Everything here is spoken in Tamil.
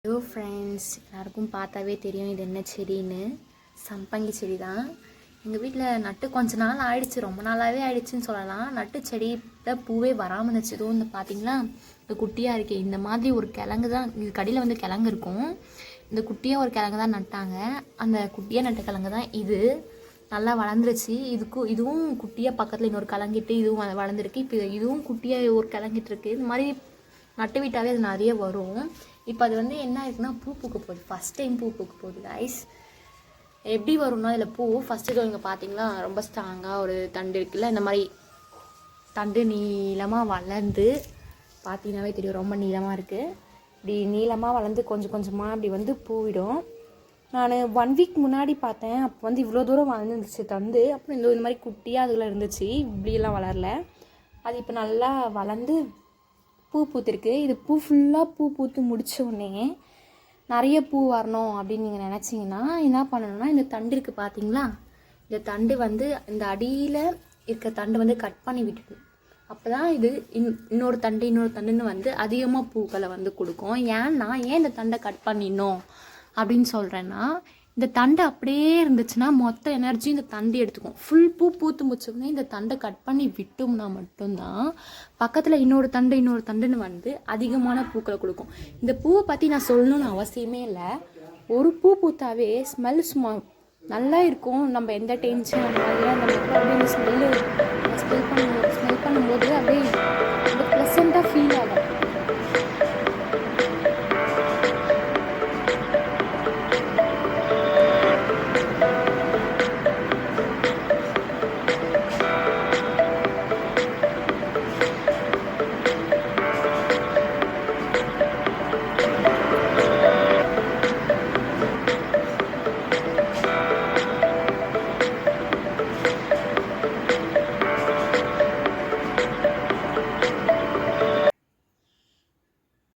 ஹலோ ஃப்ரெண்ட்ஸ், எல்லாருக்கும் பார்த்தாவே தெரியும் இது என்ன செடின்னு. சம்பங்கி செடி தான். எங்கள் வீட்டில் நட்டு கொஞ்ச நாள் ஆயிடுச்சு, ரொம்ப நாளாகவே ஆயிடுச்சுன்னு சொல்லலாம். நட்டு செடியில் பூவே வராமல் இருந்துச்சு. இதுவும் இந்த பார்த்தீங்களா, இந்த குட்டியாக இருக்கே, இந்த மாதிரி ஒரு கிழங்கு தான். இது கடியில் வந்து கிழங்கு இருக்கும். இந்த குட்டியாக ஒரு கிழங்கு தான் நட்டாங்க. அந்த குட்டியாக நட்ட கிழங்கு தான் இது. நல்லா வளர்ந்துருச்சு. இதுவும் குட்டியாக பக்கத்தில் இன்னொரு கிழங்கிட்டு இதுவும் வளர்ந்துருக்கு. இப்போ இதுவும் குட்டியாக ஒரு கிழங்கிட்டு இருக்குது. இந்த மாதிரி நட்டு விட்டாவே அது நிறைய வரும். இப்போ அது வந்து என்ன இருக்குன்னா, பூ பூக்க போகுது. ஃபஸ்ட் டைம் பூ பூக்க போகுது கைஸ். எப்படி வரும்னா, இதில் பூ ஃபஸ்ட்டு இங்கே பார்த்தீங்களா, ரொம்ப ஸ்ட்ராங்காக ஒரு தண்டு இருக்குல்ல, இந்த மாதிரி தண்டு நீளமாக வளர்ந்து பார்த்தீங்கன்னாவே தெரியும், ரொம்ப நீளமாக இருக்குது. இப்படி நீளமாக வளர்ந்து கொஞ்சம் கொஞ்சமாக அப்படி வந்து பூவிடும். நான் 1 வீக் முன்னாடி பார்த்தேன். அப்போ வந்து இவ்வளோ தூரம் வளர்ந்துருந்துச்சு தண்டு. அப்புறம் இந்த மாதிரி குட்டியாக அதில் இருந்துச்சு, இப்படியெல்லாம் வளரல. அது இப்போ நல்லா வளர்ந்து பூ பூத்திருக்கு. இது பூ ஃபுல்லாக பூ பூத்து முடித்தோடனே நிறைய பூ வரணும் அப்படின்னு நீங்கள் நினச்சிங்கன்னா என்ன பண்ணணும்னா, இந்த தண்டு இருக்குது பார்த்தீங்களா, இந்த தண்டு வந்து இந்த அடியில் இருக்க தண்டு வந்து கட் பண்ணி விட்டுடும். அப்போ தான் இது இன்னொரு தண்டுன்னு வந்து அதிகமாக பூக்களை வந்து கொடுக்கும். ஏன் இந்த தண்டை கட் பண்ணிடணும் அப்படின்னு சொல்கிறேன்னா, இந்த தண்டு அப்படியே இருந்துச்சுன்னா மொத்த எனர்ஜி இந்த தண்டு எடுத்துக்கும். ஃபுல் பூ பூத்து முடிச்சோடனே இந்த தண்டை கட் பண்ணி விட்டோம்னா மட்டும்தான் பக்கத்தில் இன்னொரு தண்டுன்னு வந்து அதிகமான பூக்களை கொடுக்கும். இந்த பூவை பற்றி நான் சொல்லணும்னு அவசியமே இல்லை. ஒரு பூ பூத்தாவே ஸ்மெல் சும்மா நல்லா இருக்கும். நம்ம எந்த டென்ஷன் அந்த மாதிரிலாம் நம்ம அப்படியே ஸ்மெல் பண்ணும்போது அப்படியே ரொம்ப ப்ளசண்ட்டாக ஃபீல்